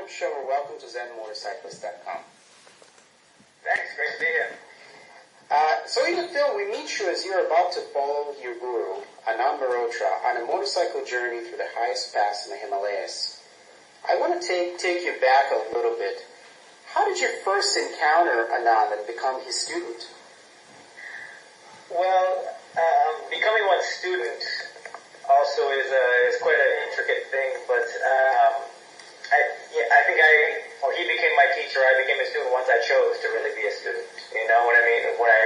Schomer. Welcome to ZenMotorcyclist.com. Thanks, great to be here. So in the film, we meet you as you're about to follow your guru, Anand Mehrotra, on a motorcycle journey through the highest pass in the Himalayas. I want to take you back a little bit. How did you first encounter Anand and become his student? Well, becoming one student also is quite an intricate thing, but he became my teacher. I became a student once I chose to really be a student. You know what I mean? When I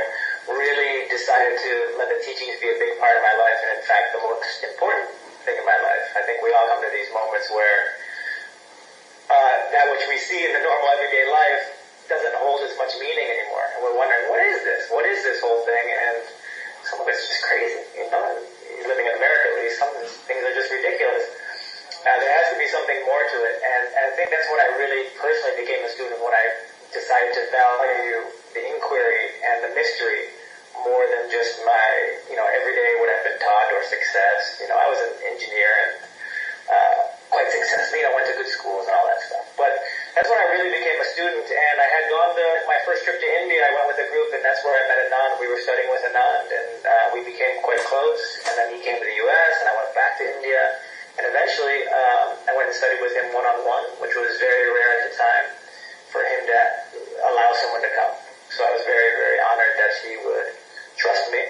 really decided to let the teachings be a big part of my life, and in fact, the most important thing in my life. I think we all come to these moments where that which we see in the normal everyday life doesn't hold as much meaning anymore. And we're wondering, what is this? What is this whole thing? And some of it's just crazy. You know, living in America, at least, some of these things are just ridiculous. There has to be something more to it. And I think that's when I really personally became a student, when I decided to value the inquiry and the mystery more than just my, everyday what I've been taught or success. I was an engineer and quite successful. Went to good schools and all that stuff. But that's when I really became a student, and I had gone to my first trip to India. I went with a group, and that's where I met Anand. We were studying with Anand, and we became quite close. And then he came to the U.S., and I went back to India. And eventually, I went and studied with him one-on-one, which was very rare at the time for him to allow someone to come. So I was very, very honored that he would trust me,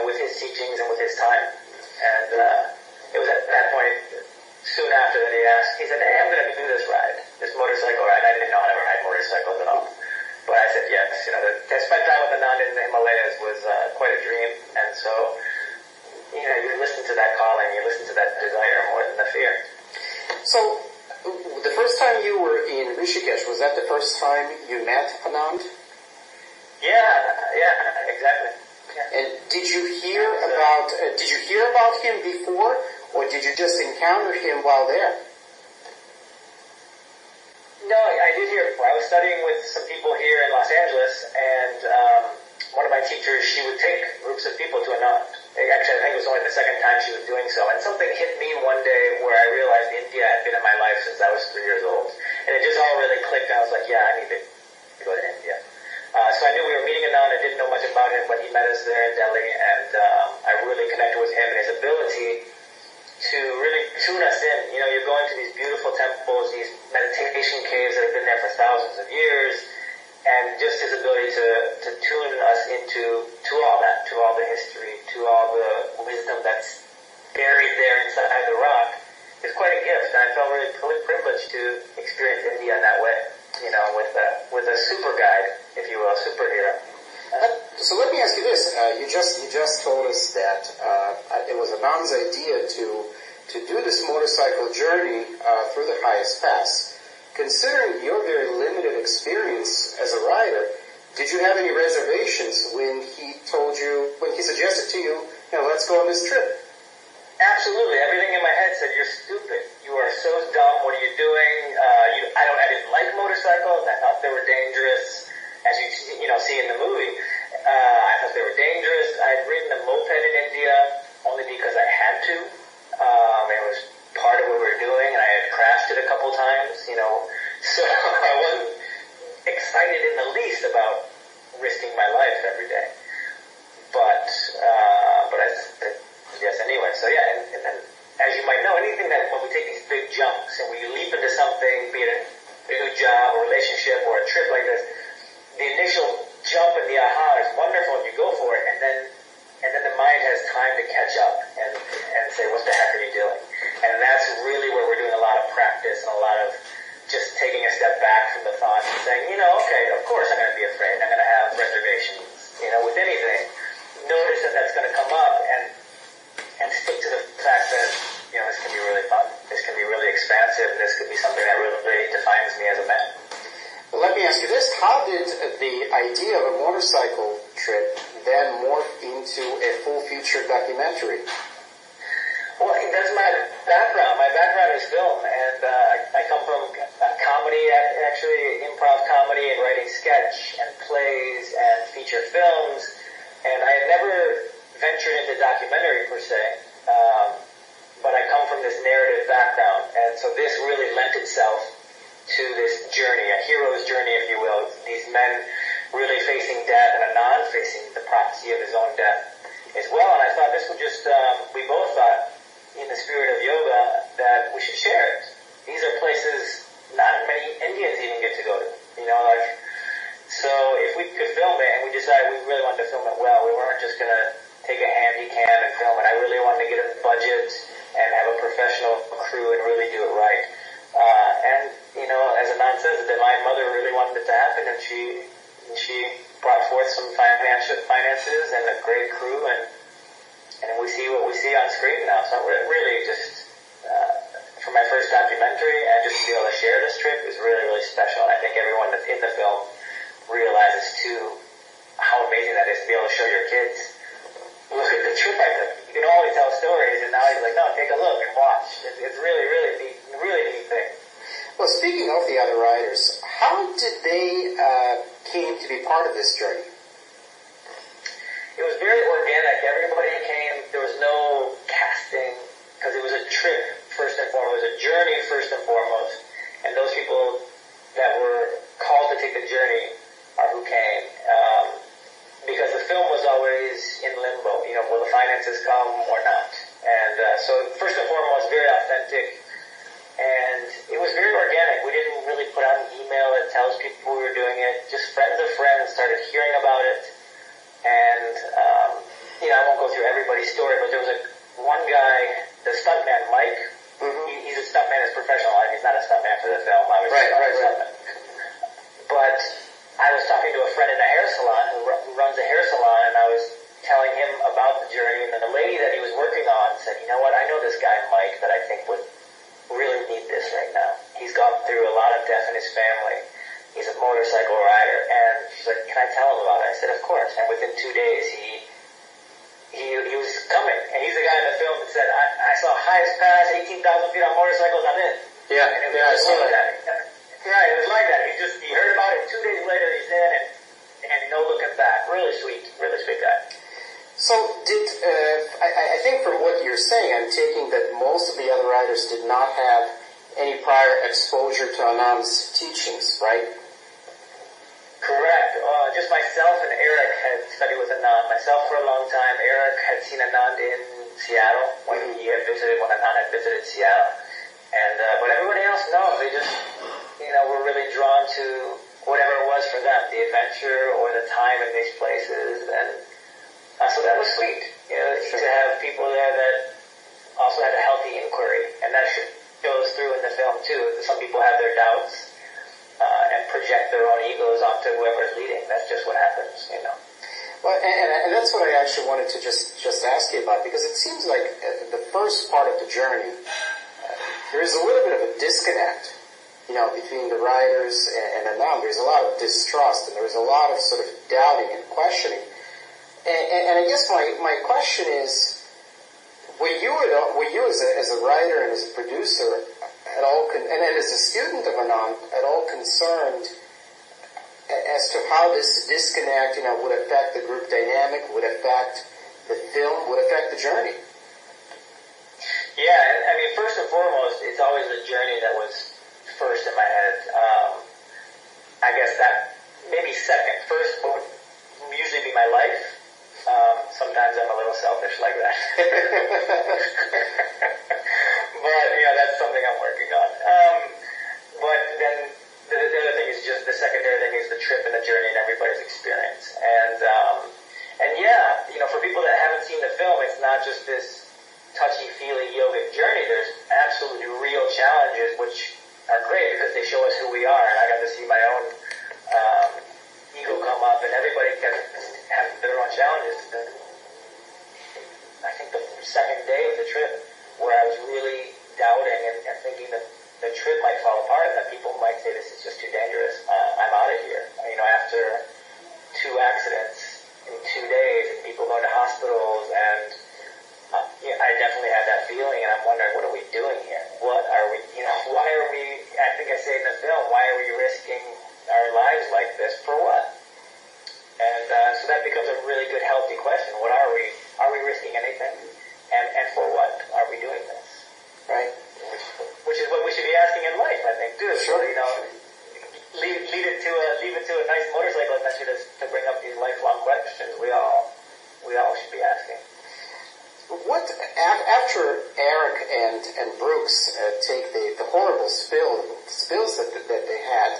with his teachings and with his time. And it was at that point, soon after that he said, hey, I'm going to do this ride, this motorcycle ride. I didn't know how to ride motorcycles at all. But I said yes. To spend time with Anand in the Himalayas was quite a dream. And so, you listen to that calling, you listen to that desire more than the fear. So, the first time you were in Rishikesh, was that the first time you met Anand? Yeah, exactly. Yeah. And did you hear about him before, or did you just encounter him while there? No, I did hear before. I was studying with some people here in Los Angeles, and one of my teachers, she would take groups of people to Anand. Actually, I think it was only the second time she was doing so. And something hit me one day where I realized India had been in my life since I was 3 years old. And it just all really clicked. And I was like, yeah, I need to go to India. So I knew we were meeting Anand. I didn't know much about him, but he met us there in Delhi. And I really connected with him and his ability to really tune us in. You're going to these beautiful temples, these meditation caves that have been there for thousands of years. And just his ability to tune us into all that, to all the history, to all the wisdom that's buried there inside the rock is quite a gift. And I felt really privileged to experience India in that way, with a super guide, if you will, a superhero. So let me ask you this: you just told us that it was Anand's idea to do this motorcycle journey through the highest pass. Considering your very limited experience as a rider, did you have any reservations when he suggested to you, let's go on this trip? Absolutely. Everything in my head said, you're stupid. You are so dumb. What are you doing? I didn't like motorcycles. I thought they were dangerous, as you see in the movie. I thought they were dangerous. I had ridden a moped in India only because I had to. It was part of what we were doing, and I had crashed it a couple times, so I wasn't excited in the least about risking my life every day. But I said yes anyway. So yeah, and then, as you might know, anything that when we take these big jumps and we leap into something, be it a new job or relationship or a trip like this, the initial jump and the aha is wonderful and you go for it, and then the mind has time to catch up and say, what the heck are you doing? And that's really where we're doing a lot of practice and a lot of just taking a step back from the thoughts and saying, okay, of course I'm going to be afraid. I'm going to have reservations, with anything. Notice that that's going to come up and stick to the fact that, this can be really fun. This can be really expansive. This could be something that really defines me as a man. Well, let me ask you this. How did the idea of a motorcycle trip then morph into a full-feature documentary? Well, that's my background. My background is film, and I come from comedy, actually improv comedy, and writing sketch and plays and feature films. And I had never ventured into documentary per se, but I come from this narrative background, and so this really lent itself to this journey, a hero's journey, if you will. These men really facing death and Anand facing the prophecy of his own death as well. And I thought this would just, we both thought in the spirit of yoga that we should share it. These are places not many Indians even get to go to, so if we could film it, and we decided we really wanted to film it well, we weren't just going to take a handy cam and film it. I really wanted to get a budget and have a professional crew and really do it right. And, as Anand says, that my mother really wanted it to happen, and she brought forth some finances and a great crew, and we see what we see on screen now. So really just, for my first documentary, and just to be able to share this trip is really, really special. And I think everyone that's in the film realizes too how amazing that is to be able to show your kids, look at the trip I took. You can only tell stories, and now he's like, no, take a look and watch. It's really, really neat, really neat thing. Well, speaking of the other riders, how did they came to be part of this journey? It was very organic. Everybody came. There was no casting because it was a trip first and foremost, a journey first and foremost. And those people that were called to take the journey are who came. Because the film was always in limbo. Will the finances come or not? And so first and foremost, very authentic. And it was very organic. We didn't really put out an email that tells people we were doing it. Just friends of friends started hearing about it. And, I won't go through everybody's story, but there was one guy, the stuntman, Mike. Mm-hmm. He's a stuntman in his professional life. He's not a stuntman for the film. I was right. Stuntman. But I was talking to a friend in a hair salon who runs a hair salon, and I was telling him about the journey. And then the lady that he was working on said, you know what, I know this guy, Mike, that I think would really need this right now. He's gone through a lot of death in his family. He's a motorcycle rider. And she's like, can I tell him about it? I said, of course. And within 2 days, he was coming. And he's the guy in the film that said, I saw highest pass, 18,000 feet on motorcycles, I'm in. Yeah. And it was like that. Right, it was like that. He heard about it 2 days later, he's in, and no looking back. Really sweet guy. So I think from what you're saying, I'm taking that most of the other riders did not have any prior exposure to Anand's teachings, right? Correct. Just myself and Eric had studied with Anand. Myself for a long time. Eric had seen Anand in Seattle when Anand had visited Seattle. And but everybody else, no, they just, were really drawn to whatever it was for them, the adventure or the time in these places. And so that was sweet, to have people there that also had a healthy inquiry. And that shows through in the film, too. Some people have their doubts and project their own egos onto whoever's leading. That's just what happens, Well, and that's what I actually wanted to just ask you about, because it seems like the first part of the journey, there is a little bit of a disconnect, between the riders and Anand. There's a lot of distrust, and there's a lot of sort of doubting and questioning. And I guess my question is, were you as a writer and as a producer at all, and as a student of Anand, at all concerned as to how this disconnect, would affect the group dynamic, would affect the film, would affect the journey? Yeah, I mean, first and foremost, it's always the journey that was first in my head. I guess that maybe second. First would usually be my life. Sometimes I'm a little selfish like that. But, that's something I'm working on. But then the other thing is just the secondary thing is the trip and the journey and everybody's experience. And yeah, for people that haven't seen the film, it's not just this touchy-feely yogic journey. There's absolutely real challenges, which are great because they show us who we are. And I got to see my own ego come up, and everybody can have their own challenges. I think the second day of the trip, where I was really doubting and thinking that the trip might fall apart, and that people might say this is just too dangerous. I'm out of here. After 2 accidents in 2 days, and people going to hospitals, and I definitely had that feeling, and I'm wondering, what are we doing here? What are we? Why are we? I think I say in the film, why are we risking our lives like this for what? And so that becomes a really good, healthy question. What are we? Are we risking anything? And for what are we doing this? Right. Which is what we should be asking in life, I think, too. Sure. So, after Eric and Brooks take the horrible spills that they had,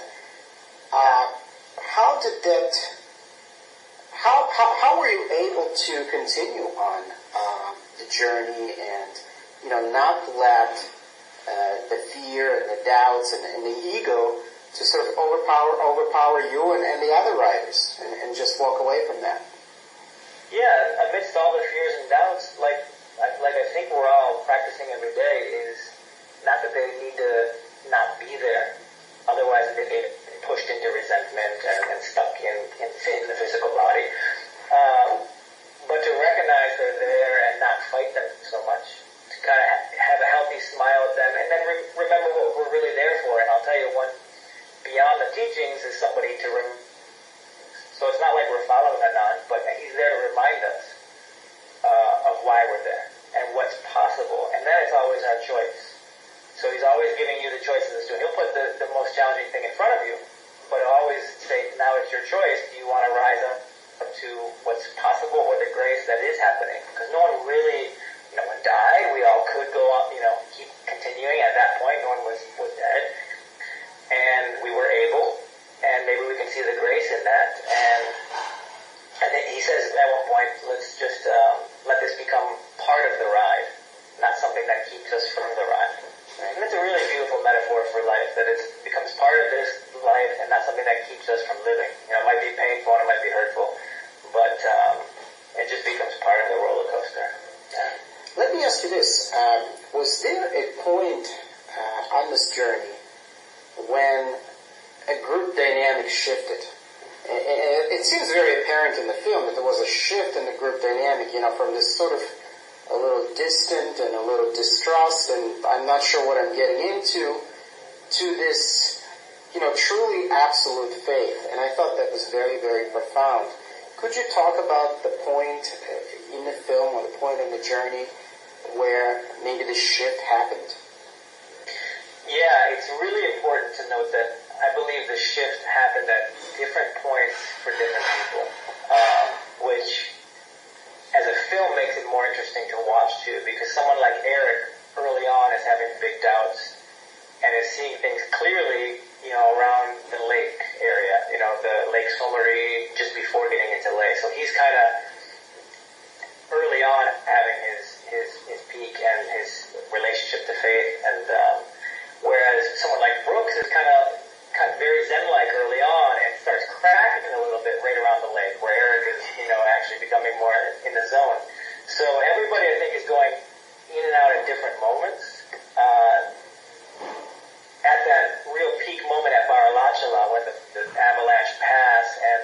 how were you able to continue on the journey and not let the fear and the doubts and the ego to sort of overpower you and the other riders and just walk away from that? Yeah, amidst all the fears and doubts, like I think we're all practicing every day, is not that they need to not be there. Otherwise, they get pushed into resentment and stuck in the physical body. But to recognize they're there and not fight them so much. To kind of have a healthy smile at them, and then remember what we're really there for. And I'll tell you, one beyond the teachings is somebody to so it's not like we're following Anand, but he's there to remind us of why we're there and what's possible. And then it's always our choice. So he's always giving you the choices. He'll put the most challenging thing in front of you, but he'll always say, now it's your choice. Do you want to rise up to what's possible or the grace that is happening? Because no one really, no one died. We all could go on, keep continuing. At that point, no one was dead. And we were able, and maybe we can see the grace in that. And I think he says at one point, let's just let this become part of the ride, not something that keeps us from the ride. Right? And it's a really beautiful metaphor for life, that it becomes part of this life and not something that keeps us from living. It might be painful and it might be hurtful, but it just becomes part of the roller coaster. Yeah. Let me ask you this. Was there a point on this journey when a group dynamic shifted? It seems very apparent in the film that there was a shift in the group dynamic, from this sort of a little distant and a little distrust, and I'm not sure what I'm getting into, to this, truly absolute faith. And I thought that was very, very profound. Could you talk about the point in the film or the point in the journey where maybe the shift happened? Yeah, it's really important to note that I believe the shift happened at different points for different people, which as a film makes it more interesting to watch too, because someone like Eric early on is having big doubts and is seeing things clearly, around the lake area, the Lake Sommery just before getting into Lake. So he's kind of early on having his peak and his relationship to faith, and whereas someone like Brooks is kind of very Zen-like early on and starts cracking a little bit right around the lake, where Eric is, actually becoming more in the zone. So everybody, I think, is going in and out at different moments. At that real peak moment at Baralachala, when the avalanche passed, and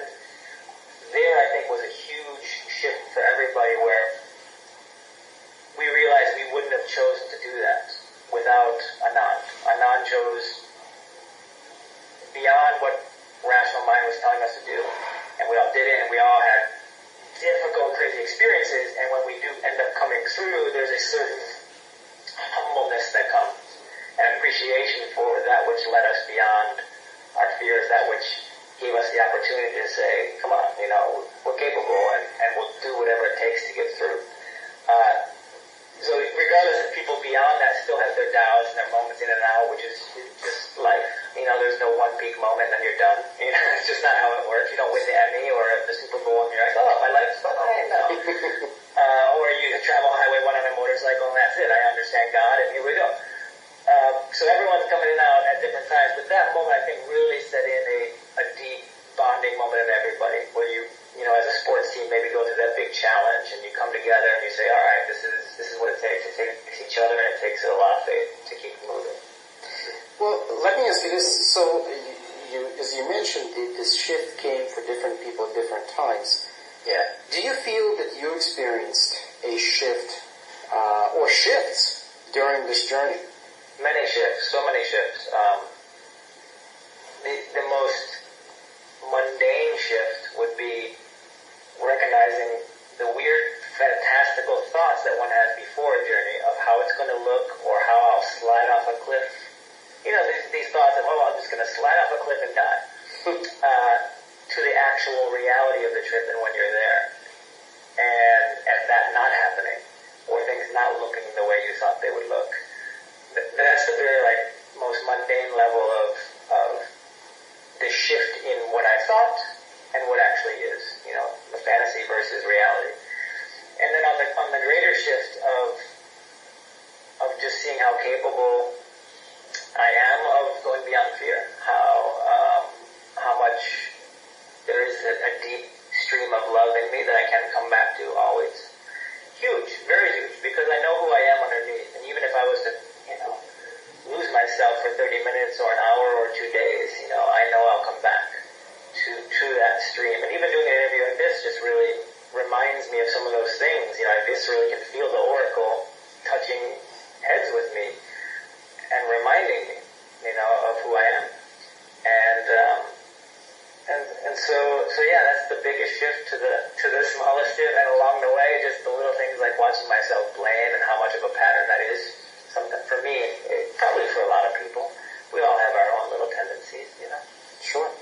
there, I think, was a huge shift for everybody, where we realized we wouldn't have chosen to do that without Anand. Anand chose beyond what rational mind was telling us to do, and we all did it, and we all had difficult, crazy experiences, and when we do end up coming through, there's a certain humbleness that comes, and appreciation for that which led us beyond our fears, that which gave us the opportunity to say, come on, we're capable, and we'll do whatever it takes to get through. So regardless of people beyond that still have their doubts and their moments in and out, which is just life. There's no one peak moment and you're done. It's just not how it works. You don't win the Emmy or the Super Bowl and you're like, oh, my life's fine. No. Or you travel Highway 1 on a motorcycle and that's it. I understand God and here we go. So everyone's coming in and out at different times, but that moment I think really set in a deep bonding moment in everybody, where you as a sports team maybe go through that big challenge and you come together and you say, all right, this is what it takes. It takes each other and it takes a lot of faith to keep moving. Well, let me ask you this. So, as you mentioned, this shift came for different people at different times. Yeah. Do you feel that you experienced a shift or shifts during this journey? Many shifts, so many shifts. The most mundane shift would be recognizing the weird, fantastical thoughts that one has before a journey of how it's going to look or how I'll slide off a cliff. These thoughts of, I'm just going to slide off a cliff and die, to the actual reality of the trip and when you're there. And that not happening, or things capable I am of going beyond fear, how much there is a deep stream of love in me that I can come back to always. Huge, very huge, because I know who I am underneath, and even if I was to, lose myself for 30 minutes or an hour or 2 days, I know I'll come back to that stream. And even doing an interview like this just really reminds me of some of those things. I viscerally can feel the oracle touching heads with me and reminding me, of who I am. And so yeah, that's the biggest shift to the smallest shift. And along the way, just the little things like watching myself blame and how much of a pattern that is. Something for me, probably for a lot of people, we all have our own little tendencies, Sure.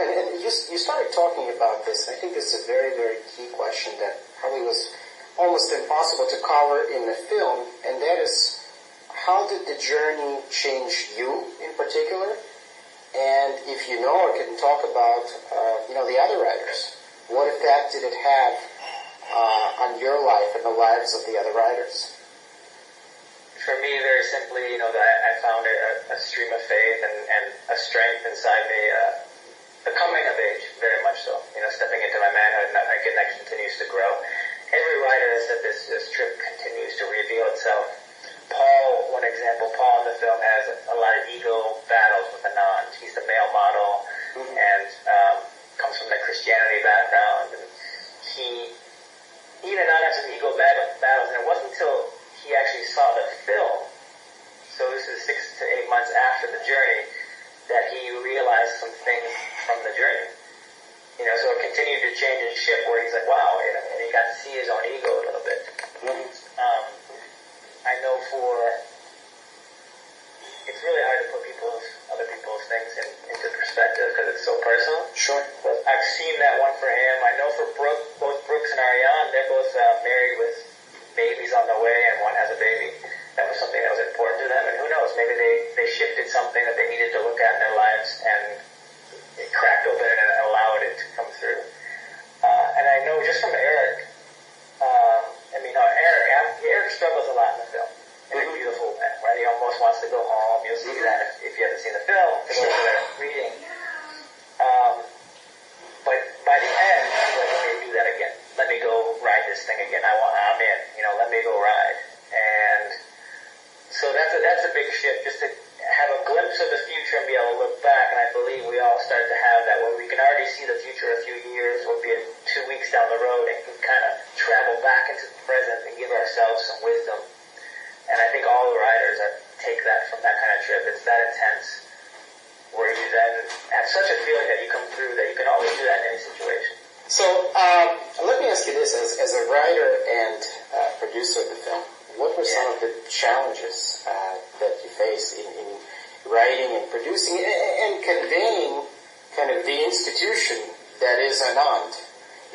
And you started talking about this, and I think this is a very, very key question that probably was almost impossible to cover in the film, and that is, how did the journey change you in particular? And if you know or can talk about, the other writers, what effect did it have on your life and the lives of the other writers? For me, very simply, that I found a stream of faith and a strength inside me, the coming of age, very much so. Stepping into my manhood, and that continues to grow. Every writer has said this trip continues to reveal itself. Paul, one example, Paul in the film has a lot of ego battles with Anand. He's the male model, and comes from the Christianity background, and he and Anand have some ego battles, and it wasn't until he actually saw the film, so this is 6 to 8 months after the journey, that he realized some things from the journey. So it continued to change and shift where he's like, wow, and he got to see his own ego a little bit. I know it's really hard to put other people's things into perspective because it's so personal. Sure. But I've seen that one for him. I know for both Brooks and Ariane, they're both married with babies on the way, and one has a baby. That was something that was important to them, and who knows, maybe they shifted something that they needed to look at in their lives, and it cracked open and allowed it to come through. And I know just from Eric, Eric struggles a lot in the film, in a beautiful way, right? He almost wants to go home. You'll see that if you haven't seen the film, for those that are reading. But by the end, he's like, okay, do that again. Let me go ride this thing again. I'm in. Let me go ride. And so that's a big shift, just to have a glimpse of the future and be able to look back. And I believe we all start to have that, where we can already see the future a few years, we'll be 2 weeks down the road, and can kind of travel back into the present and give ourselves some wisdom. And I think all the writers take that from that kind of trip. It's that intense, where you then have such a feeling that you come through that you can always do that in any situation. So let me ask you this, as a writer and producer of the film, what were some of the challenges that you faced in writing and producing and conveying kind of the institution that is Anand,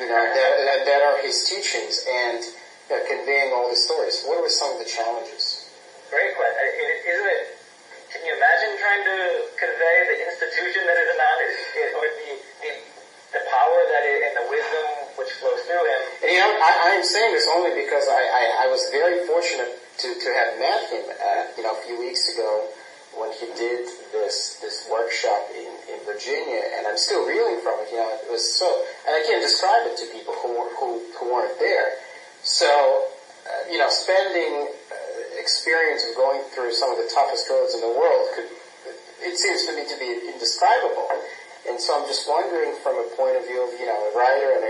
that are his teachings, and conveying all the stories? What were some of the challenges? Great question. Isn't it? Can you imagine trying to convey the institution that is Anand, with the power that is, and the wisdom which flows through him? And, I am saying this only because I was very fortunate to have met him, a few weeks ago when he did this workshop in Virginia, and I'm still reeling from it. It was so, and I can't describe it to people who weren't there. So, spending experience of going through some of the toughest roads in the world it seems to me to be indescribable. And so I'm just wondering, from a point of view of a writer and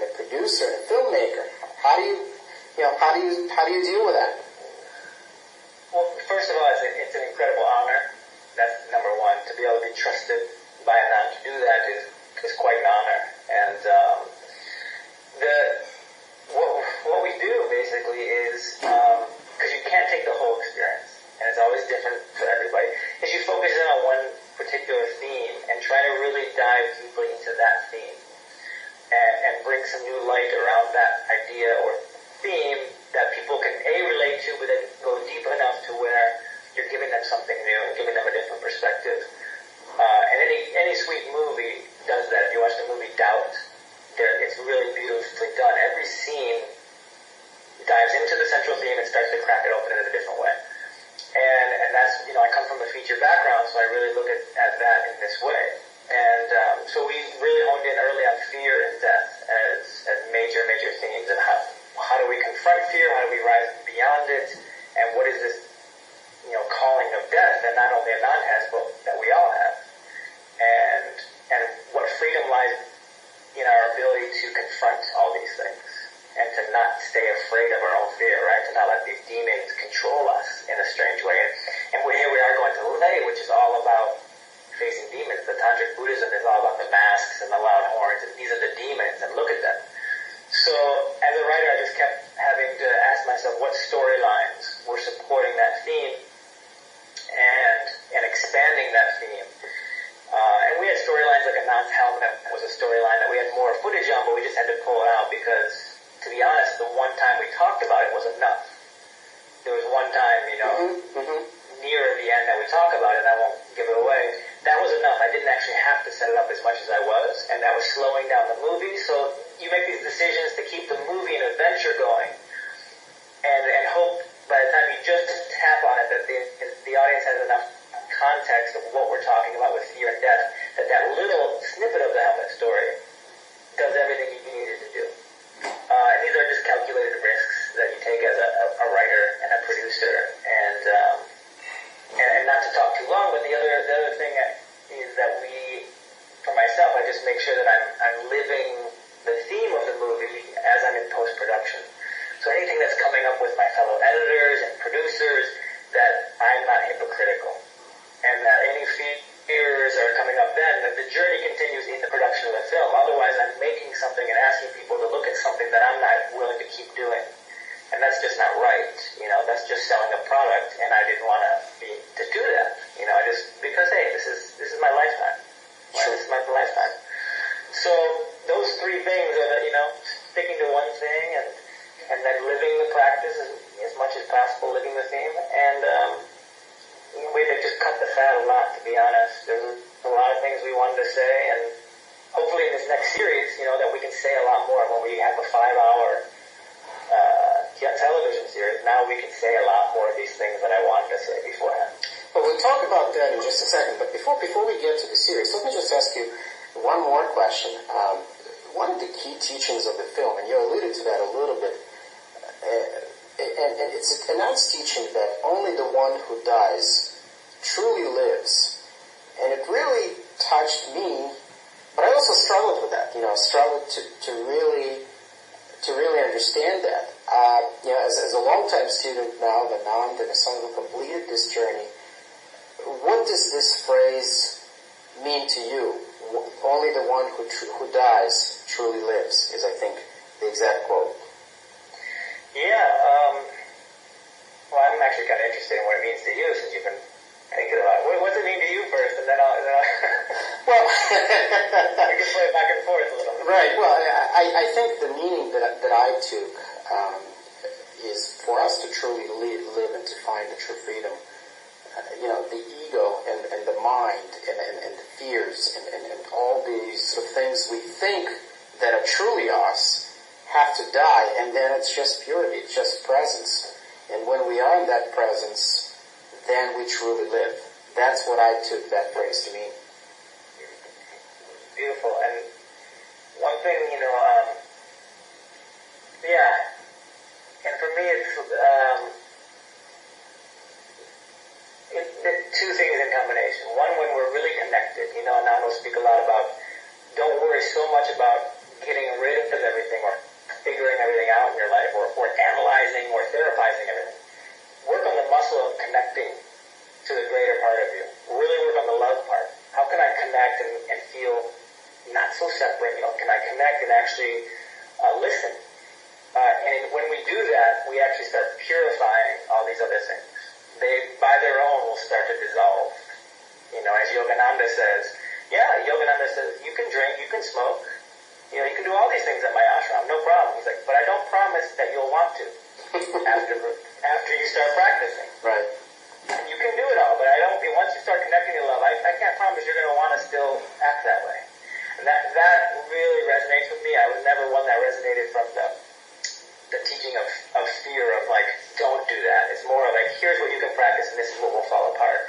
a producer and a filmmaker, how do you deal with that? Well, first of all, it's an incredible honor. That's number one. To be able to be trusted by Anand to do that is quite an honor. And what we do basically is, because you can't take the whole experience, and it's always different for everybody, is you focus in on one particular theme and try to really dive deeply into that theme and bring some new light around that idea or theme that people can relate to, but then go deep enough to where you're giving them something new and giving them a different perspective. And any sweet movie does that. If you watch the movie Doubt, it's really beautifully done. Every scene dives into the central theme and starts to crack it open in a different way. I come from a feature background, so I really look at that in this way. And so we really honed in early on fear and death as major themes, and how do we confront fear, how do we rise beyond it, and what is this, calling of death that not only Anand has, but that we all have, and what freedom lies in our ability to confront all these things, and to not stay afraid of our own fear, right? To not let these demons control us in a strange way. And here we are going to lay, which is all about facing demons. The Tantric Buddhism is all about the masks and the loud horns, and these are the demons, and look at them. So as a writer, I just kept having to ask myself what storylines were supporting that theme and expanding that theme. And we had storylines like Anand's helmet was a storyline that we had more footage on, but we just had to pull it out because, to be honest, the one time we talked about it was enough. There was one time, near the end that we talk about it, and I won't give it away, that was enough. I didn't actually have to set it up as much as I was, and that was slowing down the movie. So you make these decisions to keep the movie and adventure going, and hope by the time you just tap on it that the audience has enough context of what we're talking about with fear and death, that little snippet of the helmet story does everything you needed to do. And these are just calculated risks that you take as a writer and a producer, and not to talk too long, but the other thing is that for myself, I just make sure that I'm living the theme of the movie as I'm in post-production. So anything that's coming up with my fellow editors and producers, that I'm not hypocritical, and that any fears are coming up then, that the journey continues in the production of the film. Otherwise, I'm making something and asking people to look at something that I'm not willing to keep doing. And that's just not right. That's just selling a product, and I didn't want to do that. Because, hey, this is my lifetime. Sure. This is my lifetime. So those three things are that, sticking to one thing and then living the practice as much as possible, living the theme. And we had to just cut the fat a lot, to be honest. There's a lot of things we wanted to say, and hopefully in this next series, that we can say a lot more. When we have a 5-hour television series, now we can say a lot more of these things that I wanted to say beforehand. Well, we'll talk about that in just a second, but before we get to the series, let me just ask you one more question. One of the key teachings of the film, and you alluded to that a little bit, and it's an announced teaching that only the one who dies truly lives. And it really touched me, but I also struggled with that. I struggled to really understand that. As a long-time student now of Anand and as someone who completed this journey, what does this phrase mean to you? Only the one who dies truly lives is, I think, the exact quote. Yeah. Well, I'm actually kind of interested in what it means to you, since you've been thinking about it. What does it mean to you first, and then I'll well, we can play it back and forth a little bit. Right. Well, I think the meaning that I took is for us to truly live and to find the true freedom. The ego and the mind and the fears and all these sort of things we think that are truly us have to die, and then it's just purity, it's just presence. And when we are in that presence, then we truly live. That's what I took that phrase to mean. Beautiful. And one thing, and for me it's two things in combination. One, when we're really connected, and I will speak a lot about, don't worry so much about getting rid of everything or figuring everything out in your life or analyzing or therapizing everything. Work on the muscle of connecting to the greater part of you. Really work on the love part. How can I connect and feel not so separate? Can I connect and actually listen? And when we do that, we actually start purifying all these other things. They, by their own, will start to dissolve. As Yogananda says, you can drink, you can smoke, you can do all these things at my ashram, no problem. He's like, but I don't promise that you'll want to after you start practicing. Right. You can do it all, but once you start connecting to love, I can't promise you're going to want to still act that way. And that really resonates with me. I was never one that resonated from the teaching of fear of like, don't do that. It's more of like, here's what you can practice and this is what will fall apart.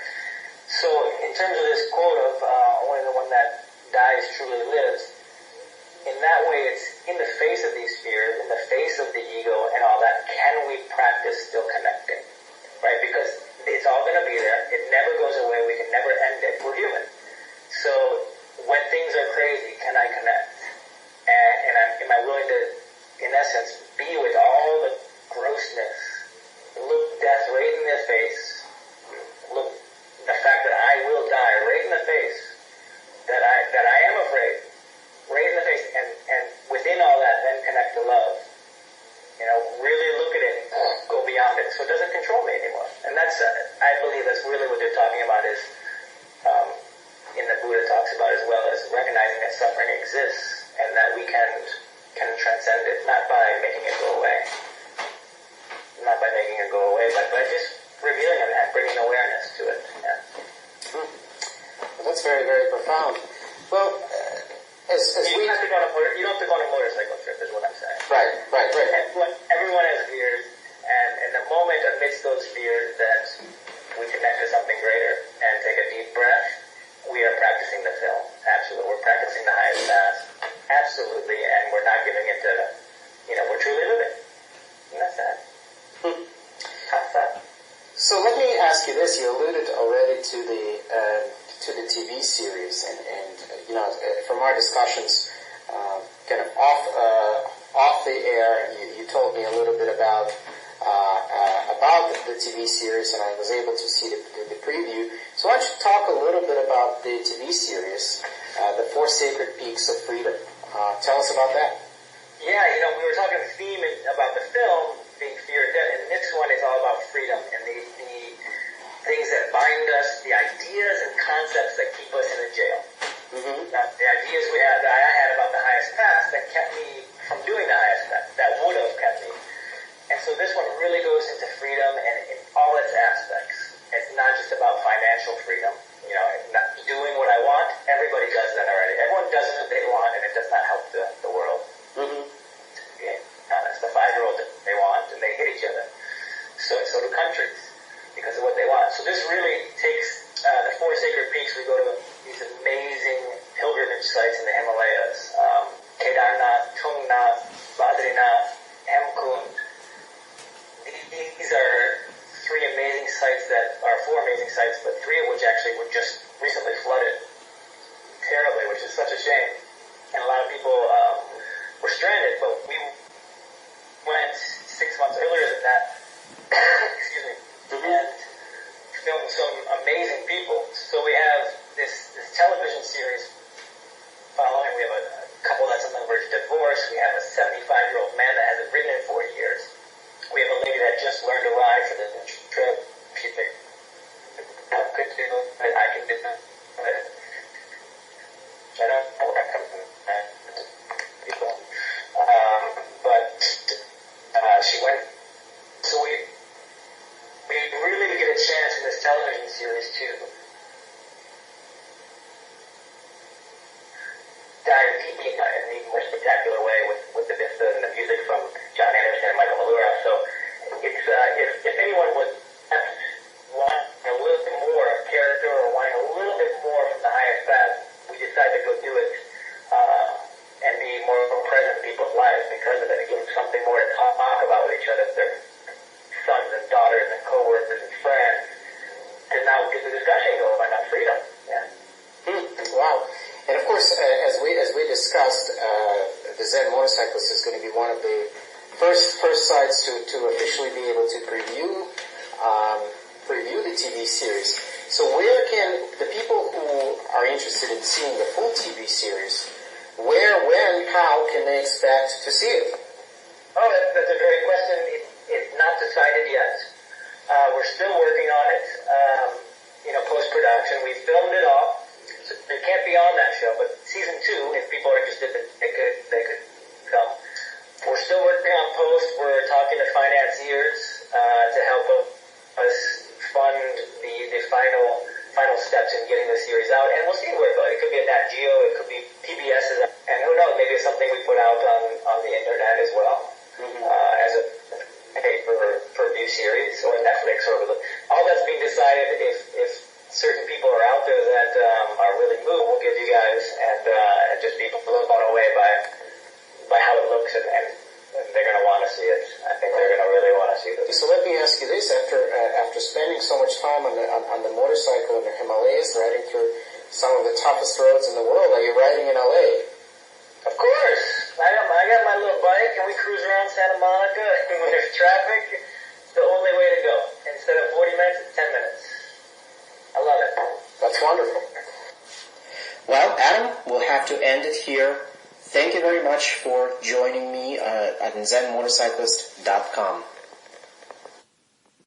the face, look, the fact that I will die right in the face, that I am afraid, right in the face, and within all that, then connect to love. Really look at it, go beyond it, so it doesn't control me anymore. And that's, I believe that's really what they're talking about is, in the Buddha talks about as well, as recognizing that suffering exists and that we can transcend it, not by making it go away. Not by making it go away, but by just revealing it and bringing awareness to it. Yeah. Well, that's very, very profound. Well, as you don't have to go on a motorcycle trip, is what I'm saying. Right. Everyone has fears, and in the moment amidst those fears that we connect to something greater and take a deep breath, we are practicing the film. Absolutely. We're practicing the highest path. Absolutely. And we're not giving it to, we're truly living. And that's that. How's that? So let me ask you this. You alluded already to the TV series, and from our discussions, kind of off the air, you told me a little bit about the TV series, and I was able to see the preview. So why don't you talk a little bit about the TV series, The Four Sacred Peaks of Freedom. Tell us about that. Yeah, we were talking theme about the film being fear of death, and this one is all about freedom and the things that bind us, the ideas and concepts that keep us in a jail. Mm-hmm. Now, the ideas that I had about the highest path that kept me from doing the highest path, that would have kept me. And so this one really goes into freedom and in all its aspects. It's not just about financial freedom, not doing what I want. Everybody does that already. Everyone does what they want, and it does not help the world. Mm-hmm. To be honest, the 5-year-old they want, and they hit each other. So do countries because of what they want. So this really takes the Four Sacred Peaks. We go to these amazing pilgrimage sites in the Himalayas: Kedarnath, Tungnath, Badrinath, Hemkund. These are four amazing sites, but 3 of which actually were just recently flooded terribly, which is such a shame. And a lot of people were stranded, but we went 6 months earlier than that, excuse me, and filmed some amazing people. So we have this television series following. We have a couple that's on the verge of divorce. We have a 75-year-old man that hasn't ridden in 40 years. We have a lady that just learned to ride for the trip. She thinks, I could do it, I can do it. I don't know where that comes from. People. But she went. So we really get a chance in this television series to dive deep in an even more spectacular way with the vista and the music from John Anderson and Michael Malura. So it's if anyone would want a little bit more character or wanting a little bit more from the highest path, we decided to go do it and be more present in people's lives because of it. It gives them something more to talk about with each other, their sons and daughters and co-workers and friends, to now get the discussion going about freedom. Yeah. Wow. And of course, as we discussed, the ZenMotorcyclist is going to be one of the first sites to officially be able to preview the TV series. So where can the people who are interested in seeing the full TV series, where, when, how can they expect to see it? Oh, that's a great question. It's not decided yet. We're still working on it. Post-production. We filmed it all. So it can't be on that show, but season 2, if people are interested, they could come. We're still working on post. We're talking to financiers to help us fund the final steps in getting the series out, and we'll see where it goes. It could be a Nat Geo, it could be PBS, and who knows? Maybe it's something we put out on the internet as well, as a pay-per-view series or Netflix or all that's being decided. If certain people are out there that are really moved, we'll give you guys and just be blown away by how it looks, and they're going to want to see it. I think they're going to really want to see this. So let me ask you this: after spending so much time on the motorcycle in the Himalayas, riding through some of the toughest roads in the world, are you riding in LA? Of course. I got my little bike, and we cruise around Santa Monica, and when there's traffic, it's the only way to go. Instead of 40 That's wonderful. Well, Adam, we'll have to end it here. Thank you very much for joining me at ZenMotorcyclist.com.